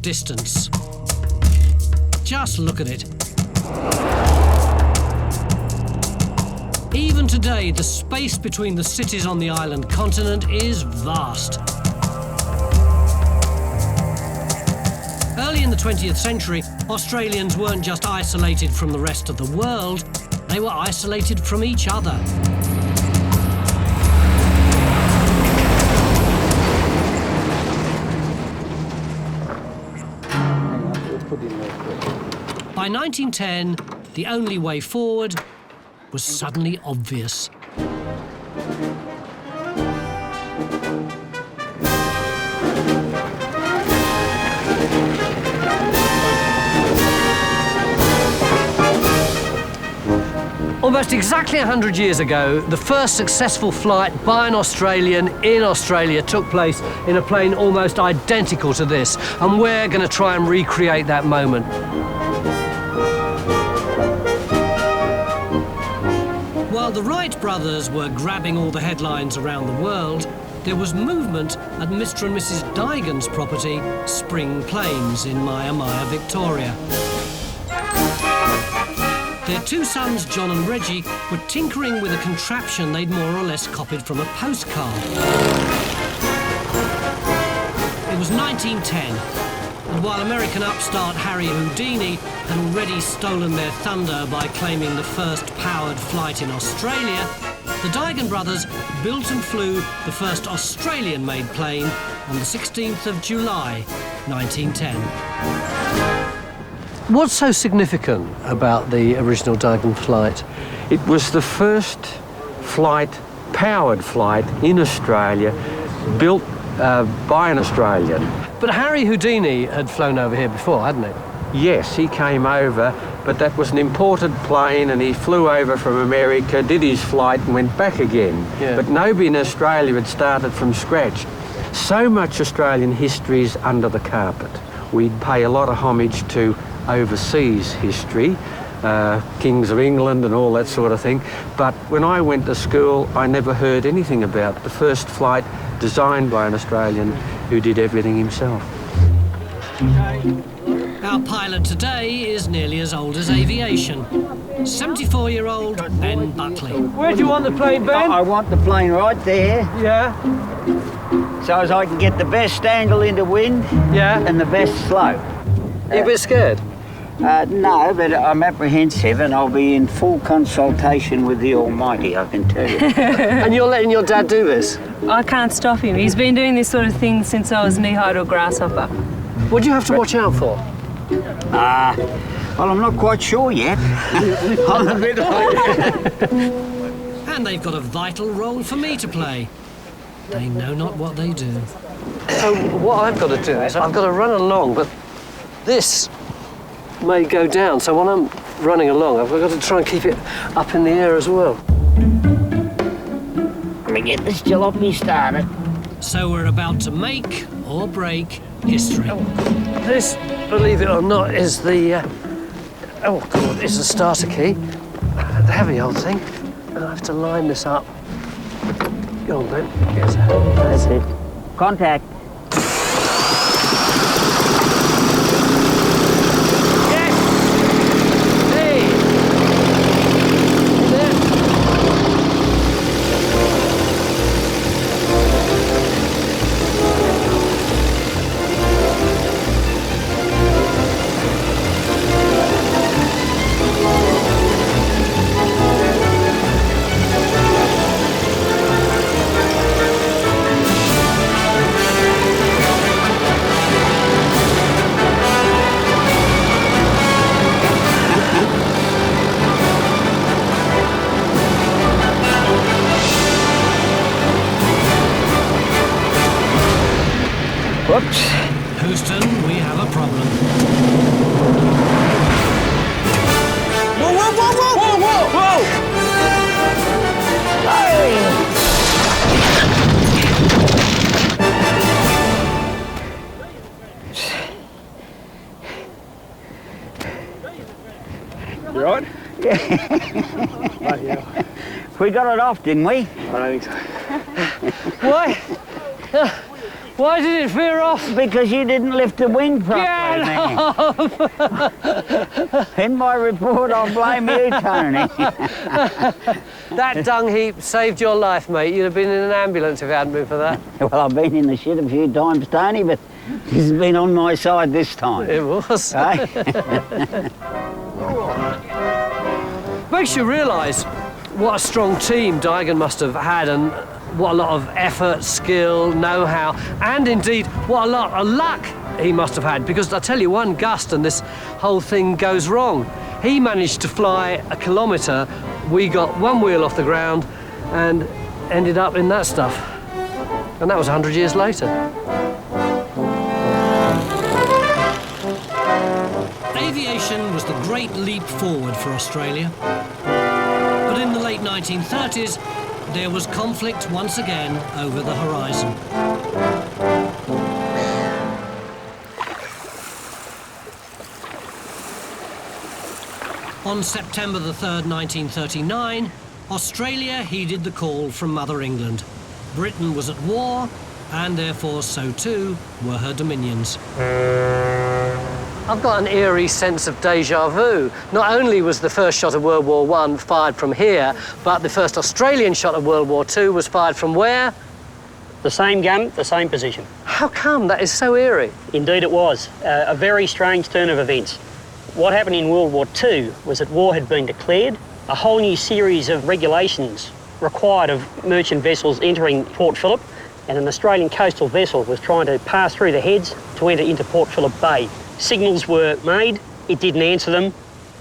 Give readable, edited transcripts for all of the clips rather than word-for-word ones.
distance. Just look at it. Even today, the space between the cities on the island continent is vast. Early in the 20th century, Australians weren't just isolated from the rest of the world, they were isolated from each other. By 1910, the only way forward was suddenly obvious. Almost exactly 100 years ago, the first successful flight by an Australian in Australia took place in a plane almost identical to this, and we're going to try and recreate that moment. While the Wright brothers were grabbing all the headlines around the world, there was movement at Mr. and Mrs. Dygan's property, Spring Plains in Maya, Victoria. Their two sons, John and Reggie, were tinkering with a contraption they'd more or less copied from a postcard. It was 1910, and while American upstart Harry Houdini had already stolen their thunder by claiming the first powered flight in Australia, the Dygan brothers built and flew the first Australian-made plane on the 16th of July, 1910. What's so significant about the original Dygan flight? It was the first powered flight in Australia, built by an Australian. But Harry Houdini had flown over here before, hadn't he? Yes, he came over, but that was an imported plane, and he flew over from America, did his flight and went back again. Yeah. But nobody in Australia had started from scratch. So much Australian history is under the carpet. We pay a lot of homage to overseas history, kings of England and all that sort of thing. But when I went to school, I never heard anything about the first flight designed by an Australian who did everything himself. Our pilot today is nearly as old as aviation. 74-year-old Ben Buckley. Where do you want the plane, Ben? I want the plane right there, Yeah, so as I can get the best angle into wind yeah. and the best slope. Are you a bit scared? No, but I'm apprehensive, and I'll be in full consultation with the Almighty, I can tell you. And you're letting your dad do this? I can't stop him. He's been doing this sort of thing since I was knee-high to a grasshopper. What do you have to watch out for? Well, I'm not quite sure yet. I'm a bit And they've got a vital role for me to play. They know not what they do. So what I've got to do is I've got to run along, but this may go down. So when I'm running along, I've got to try and keep it up in the air as well. Let me get this jalopy started. So we're about to make or break history. This, believe it or not, is the is the starter key. The heavy old thing. And I have to line this up. Go on, Ben. Yes. That's it. Contact. Whoops. Houston, we have a problem. Whoa, whoa, whoa, whoa! Whoa, whoa, whoa! You right? Yeah. We got it off, didn't we? I don't think so. Why? Why did it veer off? Because you didn't lift the wing properly, Get man. In my report, I'll blame you, Tony. That dung heap saved your life, mate. You'd have been in an ambulance if it hadn't been for that. Well, I've been in the shit a few times, Tony, but this has been on my side this time. It was. Eh? Makes you realise what a strong team Digan must have had, and what a lot of effort, skill, know-how, and indeed what a lot of luck he must have had, because I tell you, one gust and this whole thing goes wrong. He managed to fly a kilometre, we got one wheel off the ground and ended up in that stuff. And that was 100 years later. Aviation was the great leap forward for Australia. But in the late 1930s, there was conflict once again over the horizon. On September the 3rd, 1939, Australia heeded the call from Mother England. Britain was at war, and therefore so too were her dominions. I've got an eerie sense of déjà vu. Not only was the first shot of World War I fired from here, but the first Australian shot of World War II was fired from where? The same gun, the same position. How come? That is so eerie. Indeed it was. A very strange turn of events. What happened in World War II was that war had been declared. A whole new series of regulations required of merchant vessels entering Port Phillip, and an Australian coastal vessel was trying to pass through the heads to enter into Port Phillip Bay. Signals were made, it didn't answer them,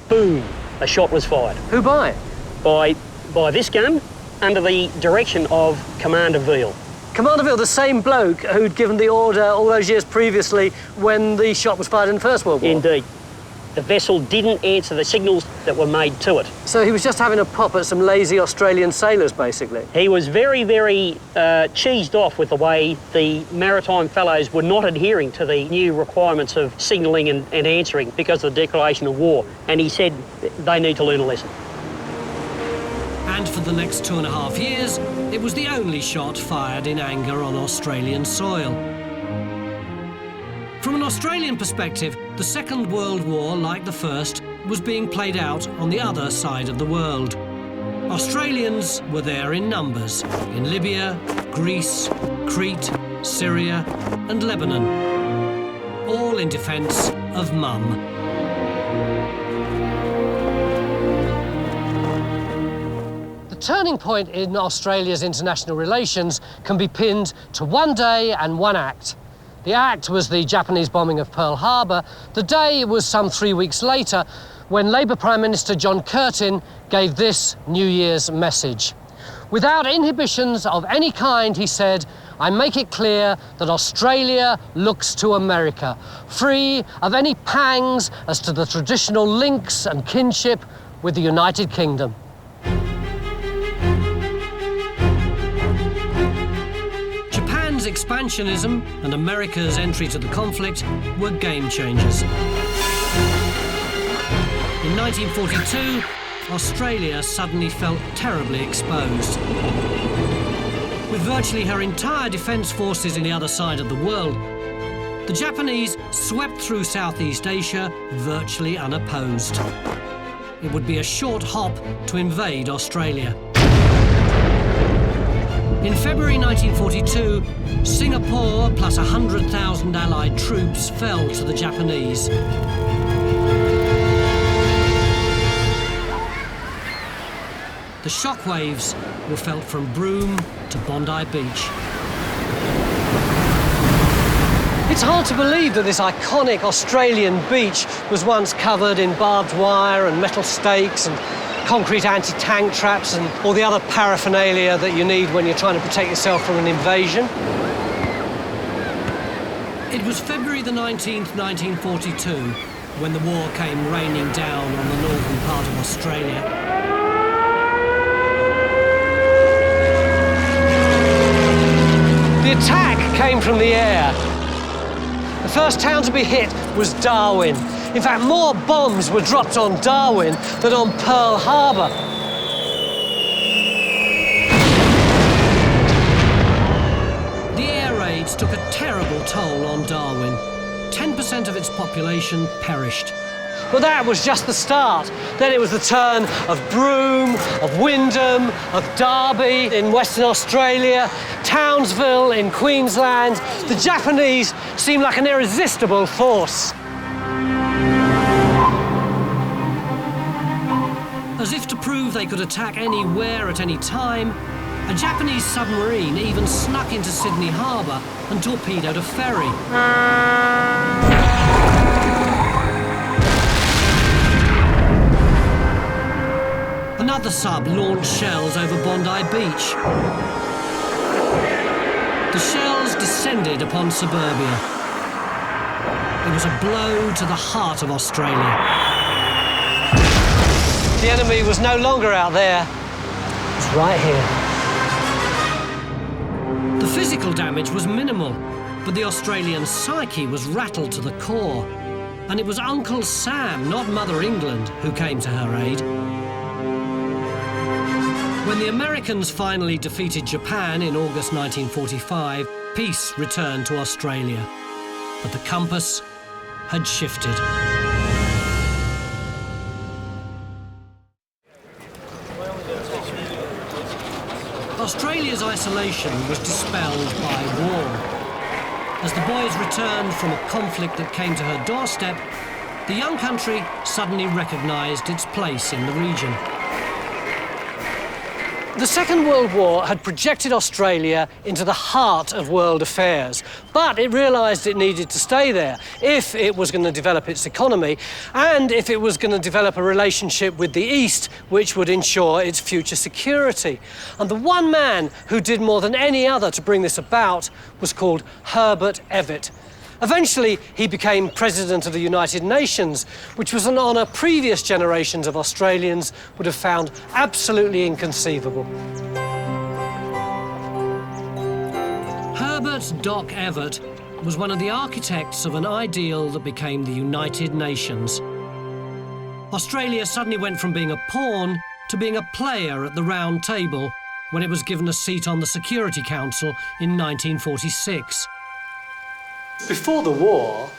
boom, a shot was fired. Who by? By this gun, under the direction of Commander Veal. Commander Veal, the same bloke who'd given the order all those years previously when the shot was fired in the First World War. Indeed. The vessel didn't answer the signals that were made to it. So he was just having a pop at some lazy Australian sailors, basically. He was very, very cheesed off with the way the maritime fellows were not adhering to the new requirements of signalling and answering because of the declaration of war. And he said they need to learn a lesson. And for the next 2.5 years, it was the only shot fired in anger on Australian soil. From an Australian perspective, the Second World War, like the First, was being played out on the other side of the world. Australians were there in numbers, in Libya, Greece, Crete, Syria and Lebanon, all in defence of Mum. The turning point in Australia's international relations can be pinned to one day and one act. The act was the Japanese bombing of Pearl Harbor. The day was some 3 weeks later when Labour Prime Minister John Curtin gave this New Year's message. Without inhibitions of any kind, he said, "I make it clear that Australia looks to America, free of any pangs as to the traditional links and kinship with the United Kingdom." Japan's expansionism and America's entry to the conflict were game changers. In 1942, Australia suddenly felt terribly exposed. With virtually her entire defence forces in the other side of the world, the Japanese swept through Southeast Asia virtually unopposed. It would be a short hop to invade Australia. In February 1942, Singapore plus 100,000 Allied troops fell to the Japanese. The shockwaves were felt from Broome to Bondi Beach. It's hard to believe that this iconic Australian beach was once covered in barbed wire and metal stakes and concrete anti-tank traps and all the other paraphernalia that you need when you're trying to protect yourself from an invasion. It was February the 19th, 1942, when the war came raining down on the northern part of Australia. The attack came from the air. The first town to be hit was Darwin. In fact, more bombs were dropped on Darwin than on Pearl Harbor. The air raids took a terrible on Darwin. 10% of its population perished. But that was just the start. Then it was the turn of Broome, of Wyndham, of Derby in Western Australia, Townsville in Queensland. The Japanese seemed like an irresistible force. As if to prove they could attack anywhere at any time, a Japanese submarine even snuck into Sydney Harbour and torpedoed a ferry. Another sub launched shells over Bondi Beach. The shells descended upon suburbia. It was a blow to the heart of Australia. The enemy was no longer out there. It was right here. The physical damage was minimal, but the Australian psyche was rattled to the core. And it was Uncle Sam, not Mother England, who came to her aid. When the Americans finally defeated Japan in August 1945, peace returned to Australia. But the compass had shifted. Australia's isolation was dispelled by war. As the boys returned from a conflict that came to her doorstep, the young country suddenly recognised its place in the region. The Second World War had projected Australia into the heart of world affairs, but it realised it needed to stay there if it was going to develop its economy and if it was going to develop a relationship with the East which would ensure its future security. And the one man who did more than any other to bring this about was called Herbert Evatt. Eventually, he became President of the United Nations, which was an honour previous generations of Australians would have found absolutely inconceivable. Herbert Doc Evatt was one of the architects of an ideal that became the United Nations. Australia suddenly went from being a pawn to being a player at the round table when it was given a seat on the Security Council in 1946. Before the war,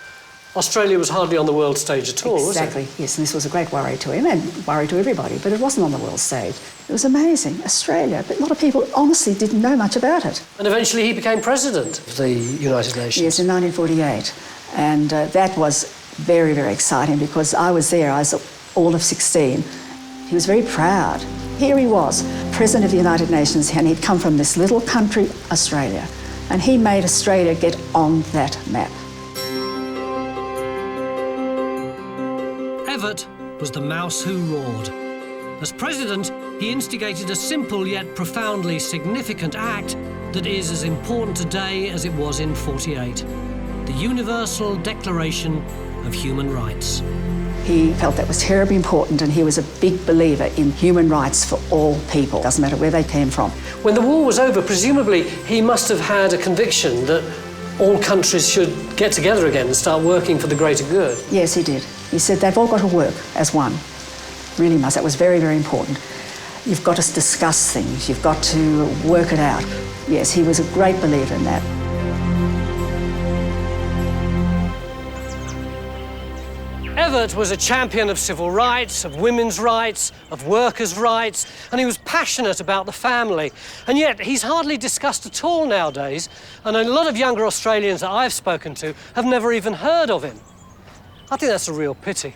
Australia was hardly on the world stage at all, was it? Exactly, yes, and this was a great worry to him and worry to everybody, but it wasn't on the world stage. It was amazing, Australia, but a lot of people honestly didn't know much about it. And eventually he became President of the United Nations. Yes, in 1948, and that was very, very exciting because I was there, I was all of 16. He was very proud. Here he was, President of the United Nations, and he'd come from this little country, Australia. And he made Australia get on that map. Evatt was the mouse who roared. As president, he instigated a simple yet profoundly significant act that is as important today as it was in '48, the Universal Declaration of Human Rights. He felt that was terribly important, and he was a big believer in human rights for all people, doesn't matter where they came from. When the war was over, presumably he must have had a conviction that all countries should get together again and start working for the greater good. Yes, he did. He said they've all got to work as one. Really must. That was very, very important. You've got to discuss things. You've got to work it out. Yes, he was a great believer in that. Evatt was a champion of civil rights, of women's rights, of workers' rights, and he was passionate about the family. And yet he's hardly discussed at all nowadays, and a lot of younger Australians that I've spoken to have never even heard of him. I think that's a real pity.